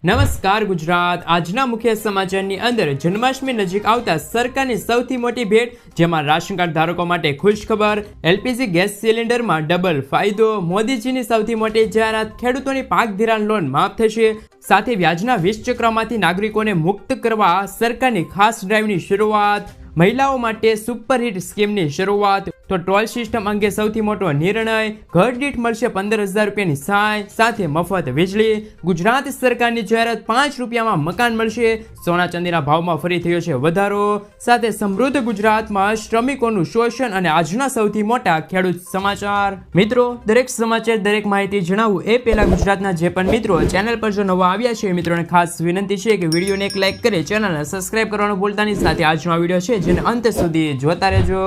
નમસ્કાર ગુજરાત। આજના મુખ્ય સમાચારની અંદર જન્માષ્ટમી નજીક આવતા સરકારની સૌથી મોટી ભેટ, જેમાં રાશન કાર્ડ ધારકો માટે ખુશ ખબર, એલપીજી ગેસ સિલિન્ડરમાં ડબલ ફાયદો, મોદીજીની સૌથી મોટી જાહેરાત, ખેડૂતોની પાક ધિરાણ લોન માફ થશે, સાથે વ્યાજના 20 ચક્રમાંથી નાગરિકોને મુક્ત કરવા સરકારની ખાસ ડ્રાઈવની શરૂઆત, મહિલાઓ માટે સુપરહિટ સ્કીમની શરૂઆત, તો ટોલ સિસ્ટમ અંગે સૌથી મોટો નિર્ણય, ઘર દીઠ મળશે 15,000 રૂપિયાની સહાય, સાથે મફત વીજળી, ગુજરાત સરકારની જાહેરાત, 5 રૂપિયામાં મકાન મળશે, સોના ચાંદીના ભાવમાં ફરી થયો છે વધારો, સાથે સમૃદ્ધ ગુજરાતમાં શ્રમિકોનું શોષણ અને આજના સૌથી મોટા ખેડૂત સમાચાર। મિત્રો, દરેક સમાચાર દરેક માહિતી જણાવું એ પહેલા ગુજરાતના જે પણ મિત્રો ચેનલ પર જો નવા આવ્યા છે મિત્રોને ખાસ વિનંતી છે કે વિડીયોને એક લાઈક કરી ચેનલને સબસ્ક્રાઇબ કરવાનું ભૂલતા નહીં, સાથે આજનો આ વિડીયો છે જેને અંત સુધી જોતા રહેજો।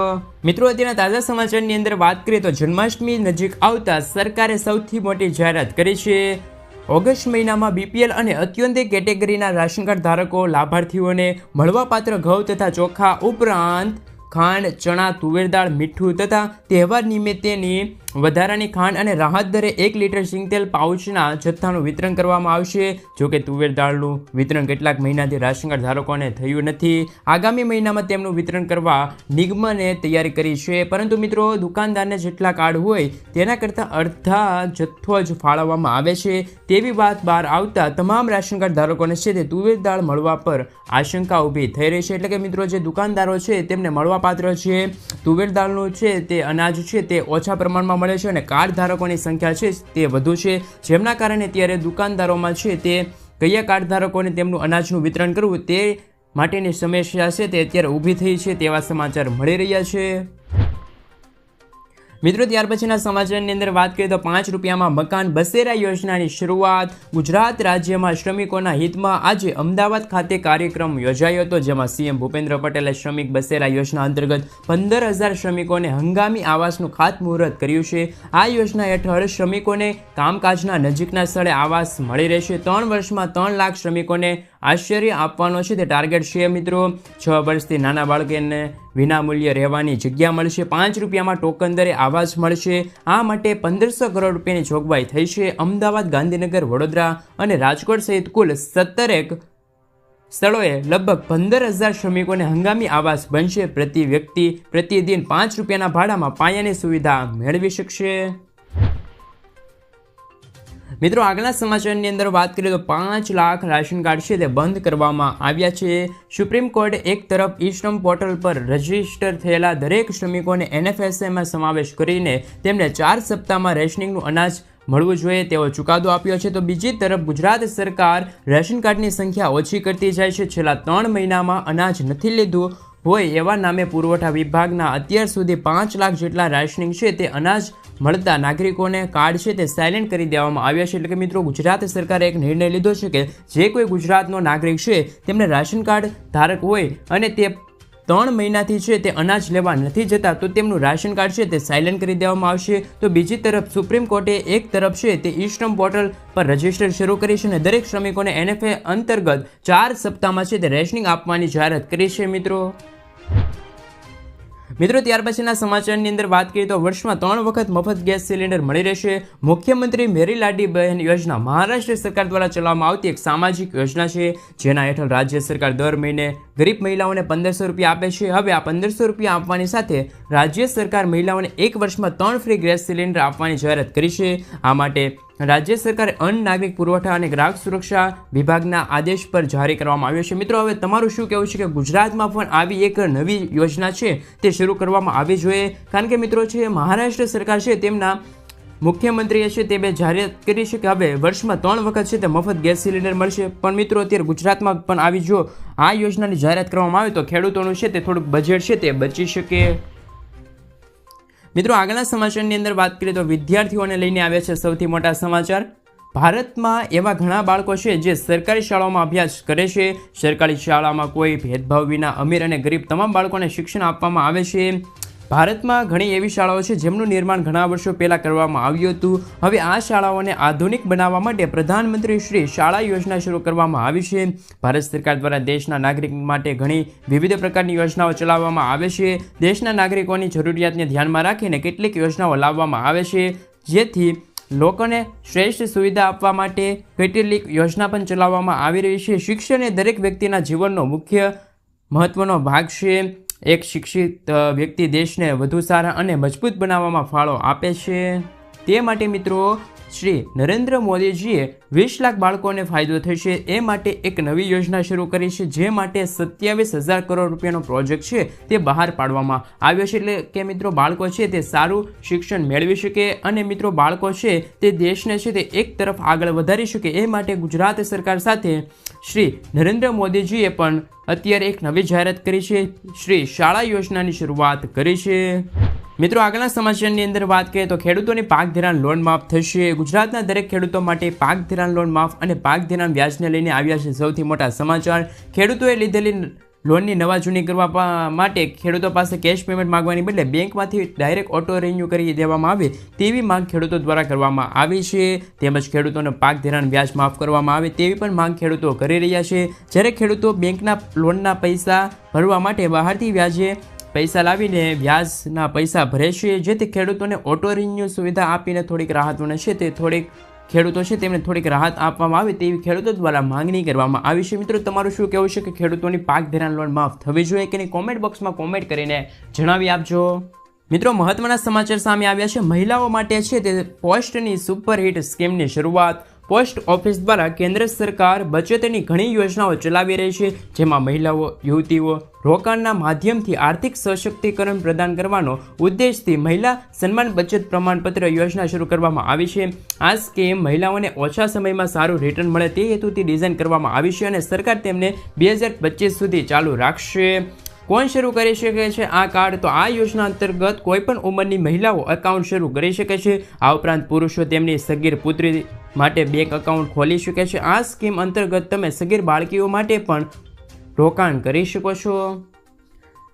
મિત્રો, અત્યારના તાજા સમાચારની અંદર વાત કરીએ તો જન્માષ્ટમી નજીક આવતા સરકારે સૌથી મોટી જાહેરાત કરી છે। ઓગસ્ટ મહિનામાં બીપીએલ અને અત્યંતિક કેટેગરીના રાશન કાર્ડ ધારકો લાભાર્થીઓને મળવાપાત્ર ઘઉં તથા ચોખા ઉપરાંત ખાંડ, ચણા, તુવેર દાળ, મીઠું તથા તહેવાર નિમિત્તેની વધારાની ખાંડ અને રાહત દરે 1 લીટર સિંગતેલ પાઉચના જથ્થાનું વિતરણ કરવામાં આવશે। જોકે તુવેર દાળનું વિતરણ કેટલાક મહિનાથી રાશન કાર્ડ ધારકોને થયું નથી। આગામી મહિનામાં તેમનું વિતરણ કરવા નિગમને તૈયારી કરી છે, પરંતુ મિત્રો દુકાનદારને જેટલા કાર્ડ હોય તેના કરતાં અડધા જથ્થો જ ફાળવવામાં આવે છે તેવી વાત બહાર આવતા તમામ રાશન કાર્ડ ધારકોને છે તે તુવેર દાળ મળવા પર આશંકા ઊભી થઈ રહી છે। એટલે કે મિત્રો જે દુકાનદારો છે તેમને મળવાપાત્ર છે તુવેર દાળનું છે તે અનાજ છે તે ઓછા પ્રમાણમાં મળે છે અને કાર્ડ ધારકોની સંખ્યા છે તે વધુ છે, જેમના કારણે ત્યારે દુકાનદારોમાં છે તે કયા કાર્ડ ધારકોને તેમનું અનાજનું વિતરણ કરવું તે માટેની સમસ્યા છે તે અત્યારે ઊભી થઈ છે તેવા સમાચાર મળી રહ્યા છે। મિત્રો, ત્યાર પછીના સમાચારની અંદર વાત કરીએ તો 5 રૂપિયામાં મકાન બસેરા યોજનાની શરૂઆત। ગુજરાત રાજ્યમાં શ્રમિકોના હિતમાં આજે અમદાવાદ ખાતે કાર્યક્રમ યોજાયો હતો, જેમાં સીએમ ભૂપેન્દ્ર પટેલે શ્રમિક બસેરા યોજના અંતર્ગત 15,000 શ્રમિકોને હંગામી આવાસનું ખાતમુહૂર્ત કર્યું છે। આ યોજના હેઠળ શ્રમિકોને કામકાજના નજીકના સ્થળે આવાસ મળી રહેશે। 3 વર્ષમાં 3 લાખ શ્રમિકોને આશ્ચર્ય આપવાનો છે તે ટાર્ગેટ છે। મિત્રો, 6 વર્ષથી નાના બાળકોને વિનામૂલ્યે રહેવાની જગ્યા મળશે। 5 રૂપિયામાં ટોકન દરે આવાસ મળશે। આ માટે 1500 કરોડ રૂપિયાની જોગવાઈ થઈ છે। અમદાવાદ, ગાંધીનગર, વડોદરા અને રાજકોટ સહિત કુલ 17 સ્થળોએ લગભગ 15,000 શ્રમિકોને હંગામી આવાસ બનશે। પ્રતિ વ્યક્તિ પ્રતિદિન 5 રૂપિયાના ભાડામાં પાયાની સુવિધા મેળવી શકશે। મિત્રો, આગળના સમાચારની અંદર વાત કરીએ તો 5 લાખ રાશન કાર્ડ છે તે બંધ કરવામાં આવ્યા છે। સુપ્રીમ કોર્ટે એક તરફ ઈ શ્રમ પોર્ટલ પર રજીસ્ટર થયેલા દરેક શ્રમિકોને NFSAમાં સમાવેશ કરીને તેમને 4 સપ્તાહમાં રેશનિંગનું અનાજ મળવું જોઈએ તેવો ચુકાદો આપ્યો છે, તો બીજી તરફ ગુજરાત સરકાર રેશન કાર્ડની સંખ્યા ઓછી કરતી જાય છે। છેલ્લા 3 મહિનામાં અનાજ નથી લીધું હોય એવા નામે પુરવઠા વિભાગના અત્યાર સુધી 5 લાખ જેટલા રાશનિંગ છે તે અનાજ મળતા નાગરિકોને કાર્ડ છે તે સાયલેન્ટ કરી દેવામાં આવ્યા છે। એટલે કે મિત્રો ગુજરાત સરકારે એક નિર્ણય લીધો છે કે જે કોઈ ગુજરાતનો નાગરિક છે તેમને રાશન કાર્ડ ધારક હોય અને તે 3 મહિનાથી છે તે અનાજ લેવા નથી જતા તો તેમનું રાશન કાર્ડ છે તે સાયલેન્ટ કરી દેવામાં આવશે। તો બીજી તરફ સુપ્રીમ કોર્ટે એક તરફ છે તે ઈ શ્રમ પોર્ટલ પર રજીસ્ટર શરૂ કરી છે અને દરેક શ્રમિકોને NFA અંતર્ગત 4 સપ્તાહમાં છે તે રેશનિંગ આપવાની જાહેરાત કરી છે। મિત્રો, ત્યાર પછીના સમાચારની અંદર વાત કરીએ તો વર્ષમાં 3 વખત મફત ગેસ સિલિન્ડર મળી રહેશે। મુખ્યમંત્રી મેરી લાડલી બહેન યોજના મહારાષ્ટ્ર સરકાર દ્વારા ચલાવવામાં આવતી એક સામાજિક યોજના છે, જેના હેઠળ રાજ્ય સરકાર દર મહિને ગરીબ મહિલાઓને 1500 રૂપિયા આપે છે। હવે આ 1500 રૂપિયા આપવાની સાથે રાજ્ય સરકાર મહિલાઓને 1 વર્ષમાં 3 ફ્રી ગેસ સિલિન્ડર આપવાની જાહેરાત કરી છે। આ માટે રાજ્ય સરકારે અન્ન, નાગરિક પુરવઠા અને ગ્રાહક સુરક્ષા વિભાગના આદેશ પર જારી કરવામાં આવ્યો છે। મિત્રો, હવે તમારું શું કહેવું છે કે ગુજરાતમાં પણ આવી એક નવી યોજના છે તે શરૂ કરવામાં આવી જોઈએ? કારણ કે મિત્રો છે મહારાષ્ટ્ર સરકાર છે તેમના મુખ્યમંત્રીએ છે તે જાહેરાત કરી છે કે હવે વર્ષમાં 3 વખત છે તે મફત ગેસ સિલિન્ડર મળશે, પણ મિત્રો અત્યારે ગુજરાતમાં પણ આવી જો આ યોજનાની જાહેરાત કરવામાં આવે તો ખેડૂતોનું છે તે થોડુંક બજેટ છે તે બચી શકે। મિત્રો, આગળના સમાચારની અંદર વાત કરીએ તો વિદ્યાર્થીઓને લઈને આવ્યા છે સૌથી મોટા સમાચાર। ભારતમાં એવા ઘણા બાળકો છે જે સરકારી શાળાઓમાં અભ્યાસ કરે છે। સરકારી શાળામાં કોઈ ભેદભાવ વિના અમીર અને ગરીબ તમામ બાળકોને શિક્ષણ આપવામાં આવે છે। ભારતમાં ઘણી એવી શાળાઓ છે જેમનું નિર્માણ ઘણા વર્ષો પહેલાં કરવામાં આવ્યું હતું। હવે આ શાળાઓને આધુનિક બનાવવા માટે પ્રધાનમંત્રી શ્રી શાળા યોજના શરૂ કરવામાં આવી છે। ભારત સરકાર દ્વારા દેશના નાગરિક માટે ઘણી વિવિધ પ્રકારની યોજનાઓ ચલાવવામાં આવે છે। દેશના નાગરિકોની જરૂરિયાતને ધ્યાનમાં રાખીને કેટલીક યોજનાઓ લાવવામાં આવે છે, જેથી લોકોને શ્રેષ્ઠ સુવિધા આપવા માટે કેટલીક યોજના પણ ચલાવવામાં આવી રહી છે. શિક્ષણ એ દરેક વ્યક્તિના જીવનનો મુખ્ય મહત્વનો ભાગ છે. એક શિક્ષિત વ્યક્તિ દેશને વધુ સારા અને મજબૂત બનાવવામાં ફાળો આપે છે. તે માટે મિત્રો શ્રી નરેન્દ્ર મોદીજીએ 20 લાખ બાળકોને ફાયદો થશે એ માટે એક નવી યોજના શરૂ કરી છે, જે માટે 27,000 કરોડ રૂપિયાનો પ્રોજેક્ટ છે તે બહાર પાડવામાં આવ્યો છે. એટલે કે મિત્રો બાળકો છે તે સારું શિક્ષણ મેળવી શકે અને મિત્રો બાળકો છે તે દેશને છે તે એક તરફ આગળ વધારી શકે એ માટે ગુજરાત સરકાર સાથે શ્રી નરેન્દ્ર મોદીજીએ પણ અત્યારે એક નવી જાહેરાત કરી છે. શ્રી શાળા યોજનાની શરૂઆત કરી છે. મિત્રો આગળના સમાચારની અંદર વાત કરીએ તો ખેડૂતોની પાક ધિરાણ લોન માફ થશે. ગુજરાતના દરેક ખેડૂતો માટે પાક ધિરાણ લોન માફ અને પાક ધિરાણ વ્યાજને લઈને આવ્યા છે સૌથી મોટા સમાચાર. ખેડૂતોએ લીધેલી લોનની નવા જૂની કરવા માટે ખેડૂતો પાસે કેશ પેમેન્ટ માંગવાની બદલે બેંકમાંથી ડાયરેક્ટ ઓટો રિન્યૂ કરી દેવામાં આવે તેવી માંગ ખેડૂતો દ્વારા કરવામાં આવી છે. તેમજ ખેડૂતોને પાક ધિરાણ વ્યાજ માફ કરવામાં આવે તેવી પણ માંગ ખેડૂતો કરી રહ્યા છે. જ્યારે ખેડૂતો બેંકના લોનના પૈસા ભરવા માટે બહારથી વ્યાજે પૈસા લાવીને વ્યાજના પૈસા ભરે છે, જેથી ખેડૂતોને ઓટો રિન્યૂ સુવિધા આપીને થોડીક રાહતોને છે તે થોડીક ખેડૂતો છે તેમને થોડીક રાહત આપવામાં આવે તેવી ખેડૂતો દ્વારા માંગણી કરવામાં આવી છે. મિત્રો તમારું શું કહેવું છે કે ખેડૂતોની પાક ધિરાણ લોન માફ થવી જોઈએ કે નહીં? કોમેન્ટ બોક્સમાં કોમેન્ટ કરીને જણાવી આપજો. મિત્રો મહત્વના સમાચાર સામે આવ્યા છે. મહિલાઓ માટે છે તે પોસ્ટની સુપરહિટ સ્કીમની શરૂઆત. પોસ્ટ ઓફિસ દ્વારા કેન્દ્ર સરકાર બચતની ઘણી યોજનાઓ ચલાવી રહી છે, જેમાં મહિલાઓ યુવતીઓ રોકાણના માધ્યમથી આર્થિક સશક્તિકરણ પ્રદાન કરવાનો ઉદ્દેશથી મહિલા સન્માન બચત પ્રમાણપત્ર યોજના શરૂ કરવામાં આવી છે. આ સ્કીમ મહિલાઓને ઓછા સમયમાં સારું રિટર્ન મળે તે હેતુથી ડિઝાઇન કરવામાં આવી છે અને સરકાર તેમને 2025 સુધી ચાલુ રાખશે. કોણ શરૂ કરી શકે છે આ કાર્ડ? તો આ યોજના અંતર્ગત કોઈપણ ઉંમરની મહિલાઓ એકાઉન્ટ શરૂ કરી શકે છે. આ ઉપરાંત પુરુષો તેમની સગીર પુત્રી માટે બેંક એકાઉન્ટ ખોલી શકે છે. આ સ્કીમ અંતર્ગત તમે સગીર બાળકીઓ માટે પણ રોકાણ કરી શકો છો.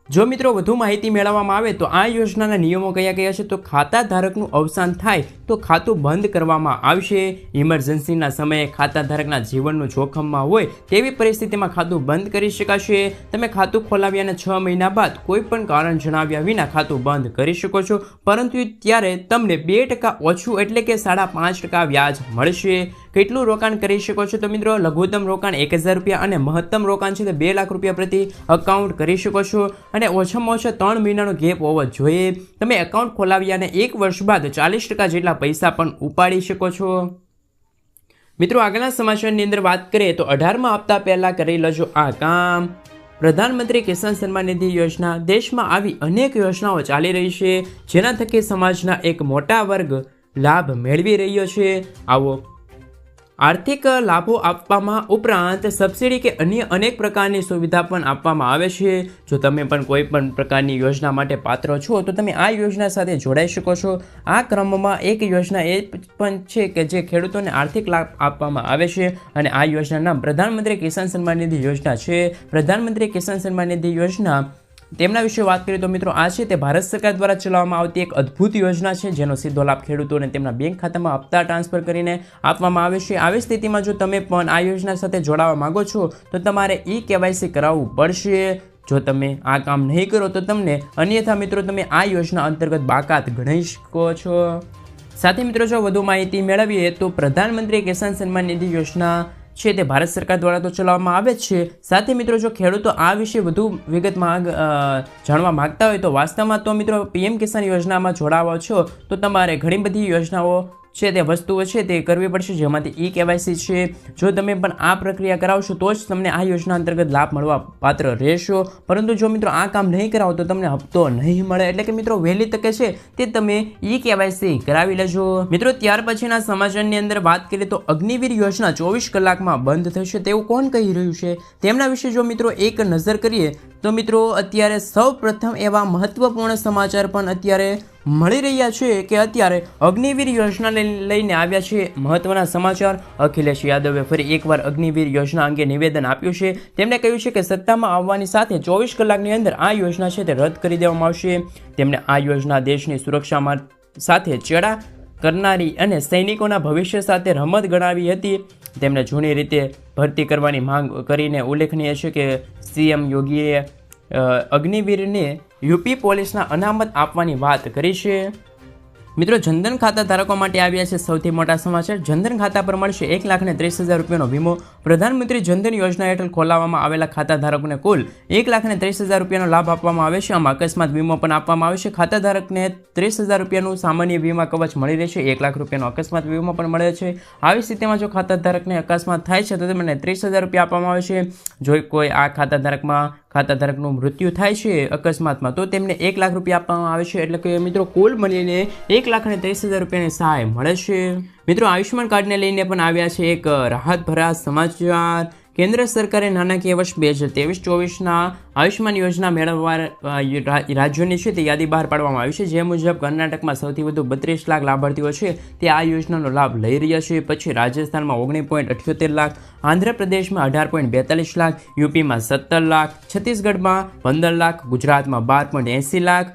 જો મિત્રો વધુ માહિતી મેળવવામાં આવે તો આ યોજનાના નિયમો કયા કયા છે? તો ખાતા ધારકનું અવસાન થાય તો ખાતું બંધ કરવામાં આવશે. ઇમરજન્સીના સમયે ખાતા ધારકના જીવનનું જોખમમાં હોય તેવી પરિસ્થિતિમાં ખાતું બંધ કરી શકાશે. તમે ખાતું ખોલાવ્યાના 6 મહિના બાદ કોઈ પણ કારણ જણાવ્યા વિના ખાતું બંધ કરી શકો છો, પરંતુ ત્યારે તમને 2% ઓછું એટલે કે 5.5% વ્યાજ મળશે. કેટલું રોકાણ કરી શકો છો? તો મિત્રો લઘુત્તમ રોકાણ 1,000 રૂપિયા અને મહત્તમ રોકાણ છે તે 2 લાખ રૂપિયા પ્રતિ એકાઉન્ટ કરી શકો છો અને ઓછામાં ઓછા 3 મહિનાનો ગેપ હોવો જોઈએ. તમે એકાઉન્ટ ખોલાવ્યાને 1 વર્ષ બાદ 40% જેટલા પૈસા પણ ઉપાડી શકો છો. મિત્રો આગળના સમાચારની અંદર વાત કરીએ તો 18મા હપ્તા પહેલા કરી લેજો આ કામ. પ્રધાનમંત્રી કિસાન સન્માન નિધિ યોજના. દેશમાં આવી અનેક યોજનાઓ ચાલી રહી છે જેના થકી સમાજના એક મોટા વર્ગ લાભ મેળવી રહ્યો છે. આવો આર્થિક લાભો આપવામાં ઉપરાંત સબસિડી કે અન્ય અનેક પ્રકારની સુવિધા પણ આપવામાં આવે છે. જો તમે પણ કોઈ પણ પ્રકારની યોજના માટે પાત્ર છો તો તમે આ યોજના સાથે જોડાઈ શકો છો. આ ક્રમમાં એક યોજના એ પણ છે કે જે ખેડૂતોને આર્થિક લાભ આપવામાં આવે છે અને આ યોજનાનું નામ પ્રધાનમંત્રી કિસાન સન્માન નિધિ યોજના છે. પ્રધાનમંત્રી કિસાન સન્માન નિધિ યોજના તેમના વિશે વાત કરીએ તો મિત્રો આ છે તે ભારત સરકાર દ્વારા ચલાવવામાં આવતી એક અદ્ભુત યોજના છે, જેનો સીધો લાભ ખેડૂતોને તેમના બેંક ખાતામાં હપ્તા ટ્રાન્સફર કરીને આપવામાં આવે છે. આવી સ્થિતિમાં જો તમે પણ આ યોજના સાથે જોડાવા માંગો છો તો તમારે KYC કરાવવું પડશે. જો તમે આ કામ નહીં કરો તો તમને અન્યથા મિત્રો તમે આ યોજના અંતર્ગત બાકાત ગણી શકો છો. સાથે મિત્રો જો વધુ માહિતી મેળવીએ તો પ્રધાનમંત્રી કિસાન સન્માન નિધિ યોજના છે તે ભારત સરકાર દ્વારા તો ચલાવવામાં આવે જ છે. સાથે મિત્રો જો ખેડૂતો આ વિશે વધુ વિગતમાં જાણવા માંગતા હોય તો વાસ્તવમાં તો મિત્રો PM કિસાન યોજનામાં જોડાવો છો તો તમારે ઘણી બધી યોજનાઓ છે તે વસ્તુઓ છે તે કરવી પડશે, જેમાંથી KYC છે. જો તમે પણ આ પ્રક્રિયા કરાવશો તો જ તમને આ યોજના અંતર્ગત લાભ મળવા પાત્ર રહેશો. પરંતુ જો મિત્રો આ કામ નહીં કરાવો તો તમને હપ્તો નહીં મળે. એટલે કે મિત્રો વહેલી તકે છે તે તમે KYC કરાવી લેજો. મિત્રો ત્યાર પછીના સમાચારની અંદર વાત કરીએ તો અગ્નિવીર યોજના 24 કલાકમાં બંધ થશે તેવું કોણ કહી રહ્યું છે? તેમના વિશે જો મિત્રો એક નજર કરીએ તો મિત્રો અત્યારે સૌ પ્રથમ એવા મહત્વપૂર્ણ સમાચાર પણ અત્યારે મળી રહ્યા છે કે અત્યારે અગ્નિવીર યોજનાને લઈને આવ્યા છે મહત્વના સમાચાર. અખિલેશ યાદવે ફરી એકવાર અગ્નિવીર યોજના અંગે નિવેદન આપ્યું છે. તેમણે કહ્યું છે કે સત્તામાં આવવાની સાથે 24 કલાકની અંદર આ યોજના છે તે રદ કરી દેવામાં આવશે. તેમણે આ યોજના દેશની સુરક્ષા સાથે ચેડા કરનારી અને સૈનિકોના ભવિષ્ય સાથે રમત ગણાવી હતી. તેમણે જૂની રીતે ભરતી કરવાની માંગ કરીને ઉલ્લેખનીય છે કે CM યોગીએ અગ્નિવીરને UP પોલીસના અનામત આપવાની વાત કરી છે. મિત્રો જનધન ખાતા ધારકો માટે આવ્યા છે સૌથી મોટા સમાચાર. જનધન ખાતા પર મળશે 1,30,000 રૂપિયાનો વીમો. પ્રધાનમંત્રી જનધન યોજના હેઠળ ખોલાવવામાં આવેલા ખાતા ધારકોને કુલ 1,30,000 રૂપિયાનો લાભ આપવામાં આવે છે. આમાં અકસ્માત વીમો પણ આપવામાં આવે છે. ખાતા ધારકને 30,000 રૂપિયાનું સામાન્ય વીમા કવચ મળી રહેશે. 1 લાખ રૂપિયાનો અકસ્માત વીમો પણ મળે છે. આવી સ્થિતિમાં જો ખાતા ધારકને અકસ્માત થાય છે તો તેમને 30,000 રૂપિયા આપવામાં આવે છે. જો કોઈ આ ખાતા ધારકનું મૃત્યુ થાય છે અકસ્માતમાં તો તેમને 1 લાખ રૂપિયા આપવામાં આવે છે. એટલે કે મિત્રો કુલ મળીને 1,30,000 રૂપિયાની સહાય મળે છે. મિત્રો આયુષ્યમાન કાર્ડને લઈને પણ આવ્યા છે એક રાહત ભરા સમાચાર. કેન્દ્ર સરકારે નાણાકીય વર્ષ 2023-24ના આયુષ્યમાન યોજના મેળવવા રાજ્યોની છે તે યાદી બહાર પાડવામાં આવી છે. જે મુજબ કર્ણાટકમાં સૌથી વધુ 32 લાખ લાભાર્થીઓ છે તે આ યોજનાનો લાભ લઈ રહ્યા છે. પછી રાજસ્થાનમાં 19.78 લાખ, આંધ્રપ્રદેશમાં 18.42 લાખ, યુપીમાં 17 લાખ, છત્તીસગઢમાં 15 લાખ, ગુજરાતમાં 12.80 લાખ,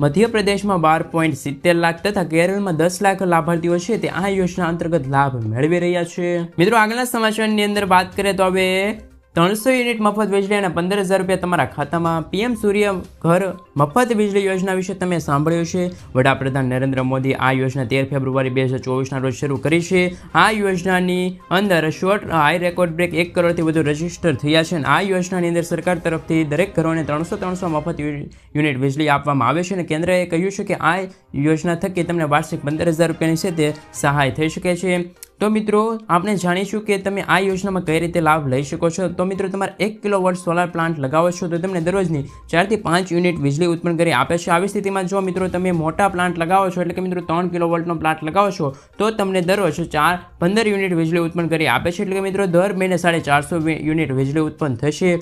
મધ્યપ્રદેશમાં 12.70 લાખ તથા કેરળમાં 10 લાખ લાભાર્થીઓ છે તે આ યોજના અંતર્ગત લાભ મેળવી રહ્યા છે. મિત્રો આગળના સમાચારની અંદર વાત કરીએ તો હવે 300 યુનિટ મફત વીજળી અને 15,000 રૂપિયા તમારા ખાતામાં. પીએમ સૂર્ય ઘર મફત વીજળી યોજના વિશે તમે સાંભળ્યું છે. વડાપ્રધાન નરેન્દ્ર મોદી આ યોજના 13 ફેબ્રુઆરી 2024ના રોજ શરૂ કરી છે. આ યોજનાની અંદર શોર્ટ હાઈ રેકોર્ડ બ્રેક 1 કરોડથી વધુ રજીસ્ટર થયા છે. અને આ યોજનાની અંદર સરકાર તરફથી દરેક ઘરોને 300 મફત યુનિટ વીજળી આપવામાં આવે છે. અને કેન્દ્રએ કહ્યું છે કે આ યોજના થકી તમને વાર્ષિક 15,000 રૂપિયાની છે તે સહાય થઈ શકે છે. તો મિત્રો આપણે જાણીશું કે તમે આ યોજનામાં કઈ રીતે લાભ લઈ શકો છો. તો મિત્રો તમારે 1 કિલોવોટ સોલાર પ્લાન્ટ લગાવો છો તો તમને દરરોજની 4 થી 5 યુનિટ વીજળી ઉત્પન્ન કરી આપે છે. આવી સ્થિતિમાં જો મિત્રો તમે મોટા પ્લાન્ટ લગાવો છો એટલે કે મિત્રો 3 કિલોવોટનો પ્લાન્ટ લગાવો છો તો તમને દરરોજ 15 યુનિટ વીજળી ઉત્પન્ન કરી આપે છે. એટલે કે મિત્રો દર મહિને 450 યુનિટ વીજળી ઉત્પન્ન થશે.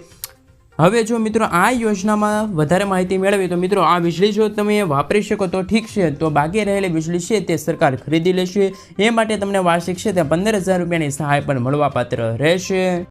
હવે જો મિત્રો આ યોજનામાં વધારે માહિતી મેળવી તો મિત્રો આ વીજળી જો તમે વાપરી શકો તો ઠીક છે, તો બાકી રહેલી વીજળી છે તે સરકાર ખરીદી લેશે. એ માટે તમને વાર્ષિક છે તે 15,000 રૂપિયાની સહાય પણ મળવાપાત્ર રહેશે.